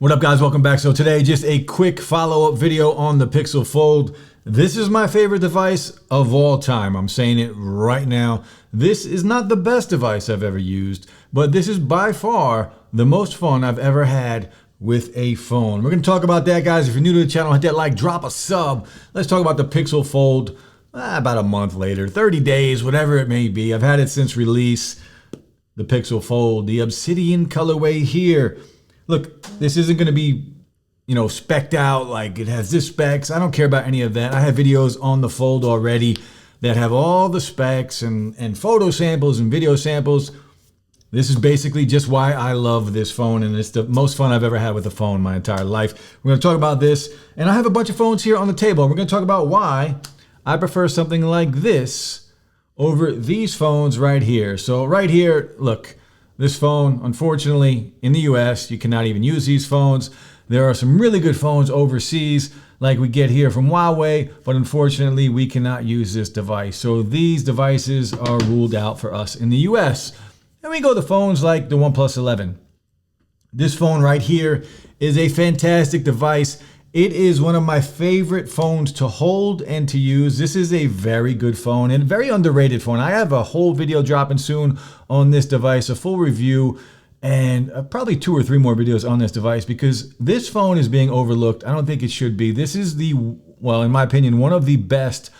What up guys, welcome back. So today, just a quick follow-up video on the Pixel Fold. This is my favorite device of all time. I'm saying it right now. This is not the best device I've ever used, but this is by far the most fun I've ever had with a phone. We're gonna talk about that, guys. If you're new to the channel, hit that like, drop a sub. Let's talk about the Pixel Fold about a month later, 30 days, whatever it may be. I've had it since release. The Pixel Fold, the Obsidian colorway here. Look, this isn't going to be, spec'd out like it has this specs. I don't care about any of that. I have videos on the Fold already that have all the specs and photo samples and video samples. This is basically just why I love this phone, and it's the most fun I've ever had with a phone my entire life. We're going to talk about this, and I have a bunch of phones here on the table, and we're going to talk about why I prefer something like this over these phones right here. So right here, look. This phone, unfortunately, in the US, you cannot even use these phones. There are some really good phones overseas, like we get here from Huawei, but unfortunately, we cannot use this device. So these devices are ruled out for us in the US. And we go to phones like the OnePlus 11. This phone right here is a fantastic device. It is one of my favorite phones to hold and to use. This is a very good phone and very underrated phone. I have a whole video dropping soon on this device, a full review, and probably 2 or 3 more videos on this device because this phone is being overlooked. I don't think it should be. This is well, in my opinion, one of the best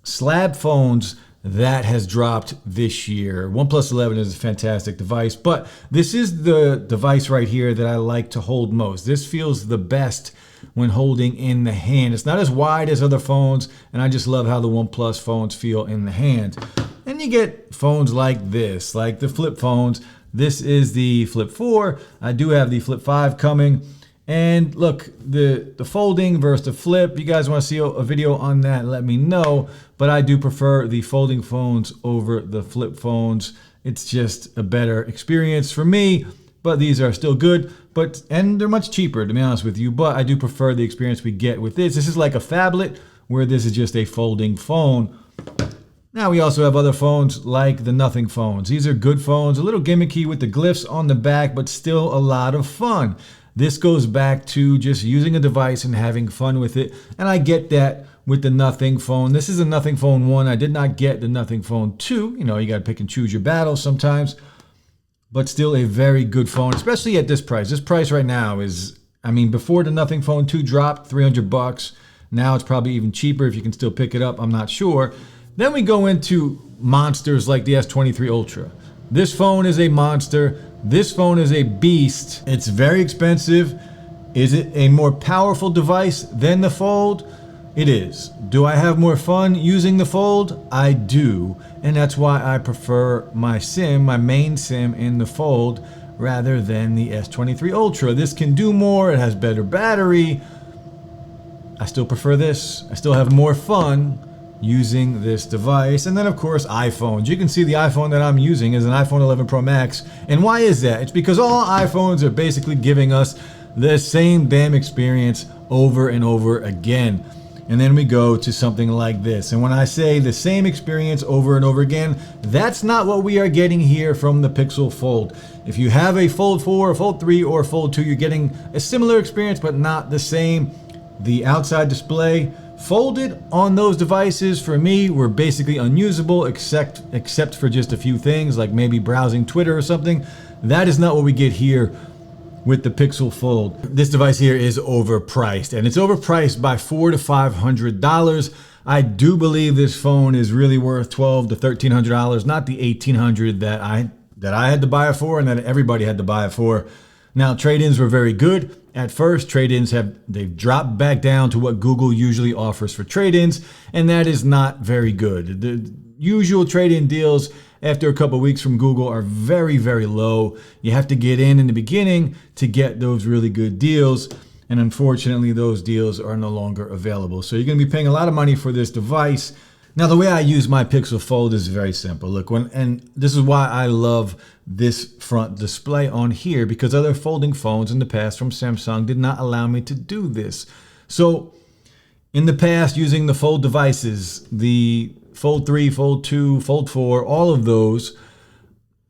slab phones that has dropped this year. OnePlus 11 is a fantastic device, but this is the device right here that I like to hold most. This feels the best when holding in the hand. It's not as wide as other phones, and I just love how the OnePlus phones feel in the hand. And you get phones like this, like the flip phones. This is the Flip 4. I do have the Flip 5 coming. And look, the folding versus the flip, you guys want to see a video on that, let me know. But I do prefer the folding phones over the flip phones. It's just a better experience for me, but these are still good. And they're much cheaper, to be honest with you, but I do prefer the experience we get with this. This is like a phablet, where this is just a folding phone. Now we also have other phones like the Nothing phones. These are good phones, a little gimmicky with the glyphs on the back, but still a lot of fun. This goes back to just using a device and having fun with it, and I get that with the Nothing phone. This is a Nothing phone 1. I did not get the Nothing phone 2. You got to pick and choose your battles sometimes. But still a very good phone, especially at this price. This price right now is, before the Nothing Phone 2 dropped, $300. Now it's probably even cheaper if you can still pick it up, I'm not sure. Then we go into monsters like the S23 Ultra. This phone is a monster. This phone is a beast. It's very expensive. Is it a more powerful device than the Fold? It is. Do I have more fun using the Fold? I do. And that's why I prefer my main SIM in the Fold rather than the S23 Ultra. This can do more. It has better battery. I still prefer this. I still have more fun using this device. And then of course, iPhones. You can see the iPhone that I'm using is an iPhone 11 Pro Max. And why is that? It's because all iPhones are basically giving us the same damn experience over and over again. And then we go to something like this. And when I say the same experience over and over again, that's not what we are getting here from the Pixel Fold. If you have a Fold 4, a Fold 3, or a Fold 2, you're getting a similar experience, but not the same. The outside display folded on those devices, for me, were basically unusable, except for just a few things, like maybe browsing Twitter or something. That is not what we get here with the Pixel Fold. This device here is overpriced, and it's overpriced by $400 to $500. I do believe this phone is really worth $1,200 to $1,300, not the $1,800 that I had to buy it for and that everybody had to buy it for. Now, trade-ins were very good. At first, trade-ins they've dropped back down to what Google usually offers for trade-ins, and that is not very good. The usual trade-in deals after a couple of weeks from Google are very, very low. You have to get in the beginning to get those really good deals. And unfortunately, those deals are no longer available. So you're going to be paying a lot of money for this device. Now, the way I use my Pixel Fold is very simple. Look, and this is why I love this front display on here, because other folding phones in the past from Samsung did not allow me to do this. So in the past, using the Fold devices, the Fold 3, Fold 2, Fold 4, all of those,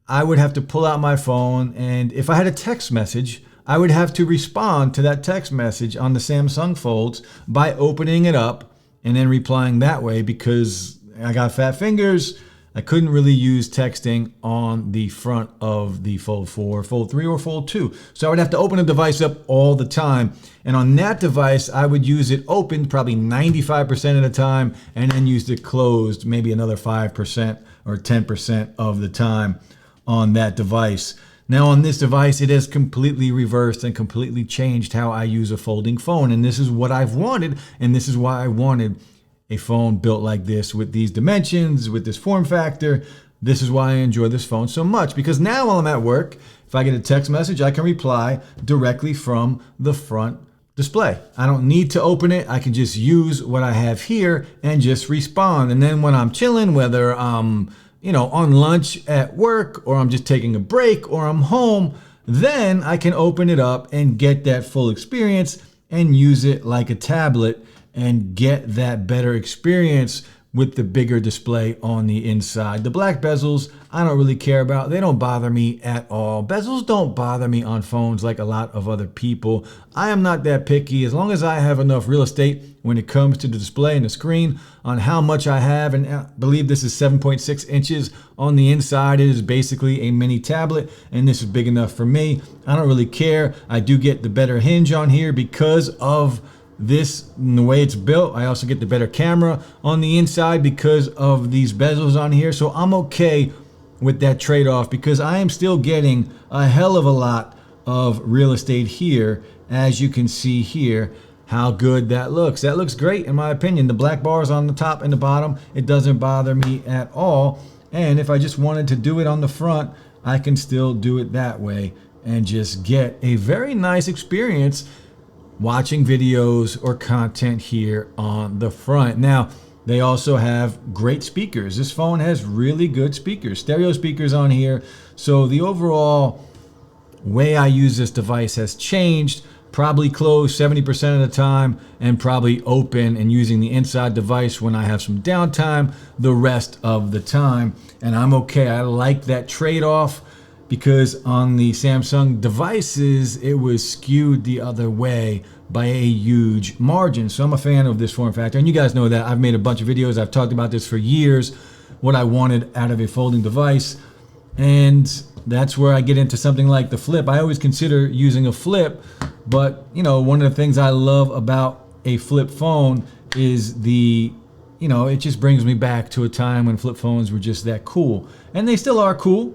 I would have to pull out my phone, and if I had a text message, I would have to respond to that text message on the Samsung Folds by opening it up and then replying that way because I got fat fingers. I couldn't really use texting on the front of the Fold 4, Fold 3, or Fold 2. So I would have to open the device up all the time. And on that device, I would use it open probably 95% of the time and then use it closed maybe another 5% or 10% of the time on that device. Now on this device, it has completely reversed and completely changed how I use a folding phone. And this is what I've wanted, and this is why I wanted a phone built like this with these dimensions, with this form factor. This is why I enjoy this phone so much, because now while I'm at work, if I get a text message, I can reply directly from the front display. I don't need to open it. I can just use what I have here and just respond. And then when I'm chilling, whether I'm on lunch at work or I'm just taking a break or I'm home, then I can open it up and get that full experience and use it like a tablet and get that better experience with the bigger display on the inside. The black bezels, I don't really care about. They don't bother me at all. Bezels don't bother me on phones like a lot of other people. I am not that picky. As long as I have enough real estate when it comes to the display and the screen on how much I have, and I believe this is 7.6 inches on the inside. It is basically a mini tablet, and this is big enough for me. I don't really care. I do get the better hinge on here because of this and the way it's built. I also get the better camera on the inside because of these bezels on here. So I'm okay with that trade-off because I am still getting a hell of a lot of real estate here. As you can see here, how good that looks. That looks great in my opinion. The black bars on the top and the bottom, it doesn't bother me at all. And if I just wanted to do it on the front, I can still do it that way and just get a very nice experience watching videos or content here on the front. Now, they also have great speakers. This phone has really good speakers, stereo speakers on here. So the overall way I use this device has changed, probably closed 70% of the time and probably open and using the inside device when I have some downtime the rest of the time. And I'm okay. I like that trade-off, because on the Samsung devices, it was skewed the other way by a huge margin. So I'm a fan of this form factor. And you guys know that. I've made a bunch of videos. I've talked about this for years, what I wanted out of a folding device. And that's where I get into something like the flip. I always consider using a flip, but one of the things I love about a flip phone is it just brings me back to a time when flip phones were just that cool. And they still are cool.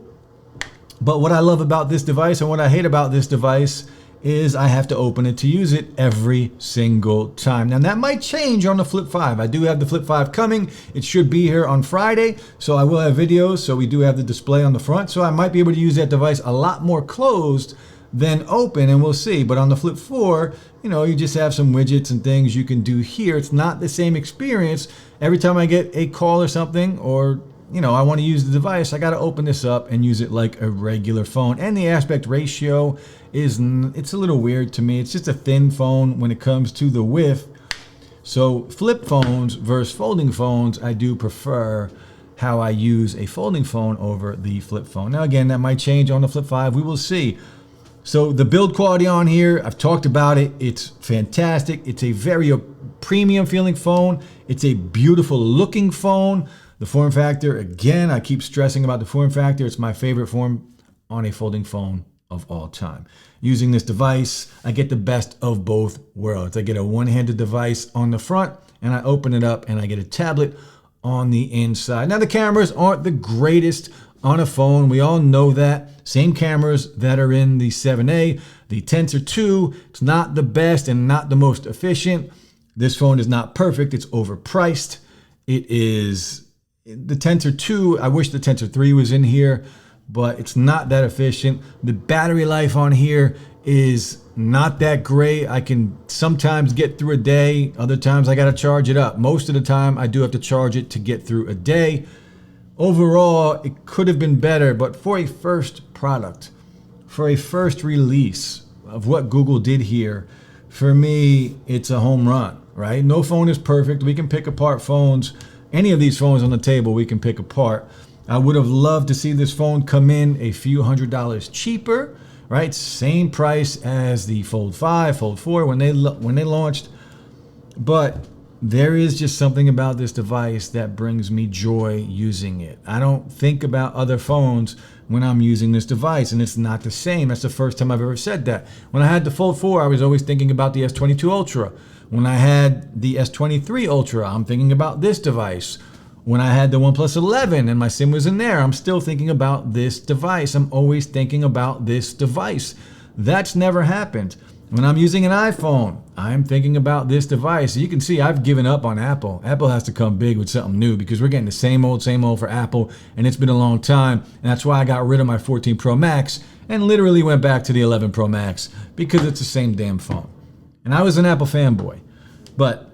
But what I love about this device and what I hate about this device is I have to open it to use it every single time. Now that might change on the Flip 5. I do have the Flip 5 coming. It should be here on Friday. So I will have videos. So we do have the display on the front. So I might be able to use that device a lot more closed than open, and we'll see. But on the Flip 4, you just have some widgets and things you can do here. It's not the same experience. Every time I get a call or something, or I want to use the device, I got to open this up and use it like a regular phone. And the aspect ratio it's a little weird to me. It's just a thin phone when it comes to the width. So flip phones versus folding phones, I do prefer how I use a folding phone over the flip phone. Now again, that might change on the Flip 5. We will see. So the build quality on here, I've talked about it. It's fantastic. It's a very premium feeling phone. It's a beautiful looking phone. The form factor, again, I keep stressing about the form factor. It's my favorite form on a folding phone of all time. Using this device, I get the best of both worlds. I get a one-handed device on the front, and I open it up, and I get a tablet on the inside. Now, the cameras aren't the greatest on a phone. We all know that. Same cameras that are in the 7A. The Tensor 2, it's not the best and not the most efficient. This phone is not perfect. It's overpriced. It is the Tensor 2. I wish the Tensor 3 was in here, but it's not that efficient. The battery life on here is not that great. I can sometimes get through a day. Other times I got to charge it up. Most of the time I do have to charge it to get through a day. Overall, it could have been better, but for a first product, for a first release of what Google did here, for me, it's a home run, right? No phone is perfect. We can pick apart phones. Any of these phones on the table, we can pick apart. I would have loved to see this phone come in a few $100s cheaper, right? Same price as the Fold 5, Fold 4 when they launched. But there is just something about this device that brings me joy using it. I don't think about other phones when I'm using this device, and it's not the same. That's the first time I've ever said that. When I had the Fold 4, I was always thinking about the S22 Ultra. When I had the S23 Ultra, I'm thinking about this device. When I had the OnePlus 11 and my SIM was in there, I'm still thinking about this device. I'm always thinking about this device. That's never happened. When I'm using an iPhone, I'm thinking about this device. You can see I've given up on Apple. Apple has to come big with something new because we're getting the same old for Apple, and it's been a long time. And that's why I got rid of my 14 Pro Max and literally went back to the 11 Pro Max because it's the same damn phone. And I was an Apple fanboy. But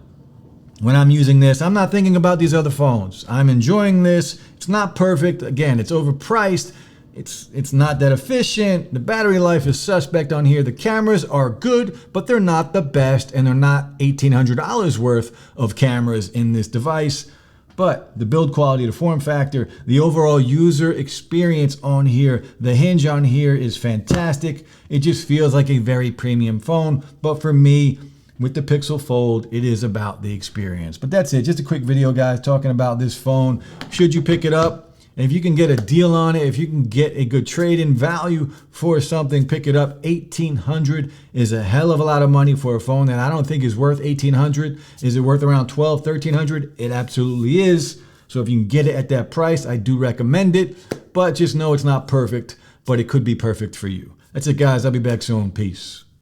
when I'm using this, I'm not thinking about these other phones. I'm enjoying this. It's not perfect. Again, it's overpriced. It's not that efficient. The battery life is suspect on here. The cameras are good, but they're not the best, and they're not $1,800 worth of cameras in this device. But the build quality, the form factor, the overall user experience on here, the hinge on here is fantastic. It just feels like a very premium phone. But for me, with the Pixel Fold, it is about the experience. But that's it. Just a quick video, guys, talking about this phone. Should you pick it up? And if you can get a deal on it, if you can get a good trade-in value for something, pick it up. $1,800 is a hell of a lot of money for a phone that I don't think is worth $1,800. Is it worth around $1,200, $1,300? It absolutely is. So if you can get it at that price, I do recommend it. But just know it's not perfect, but it could be perfect for you. That's it, guys. I'll be back soon. Peace.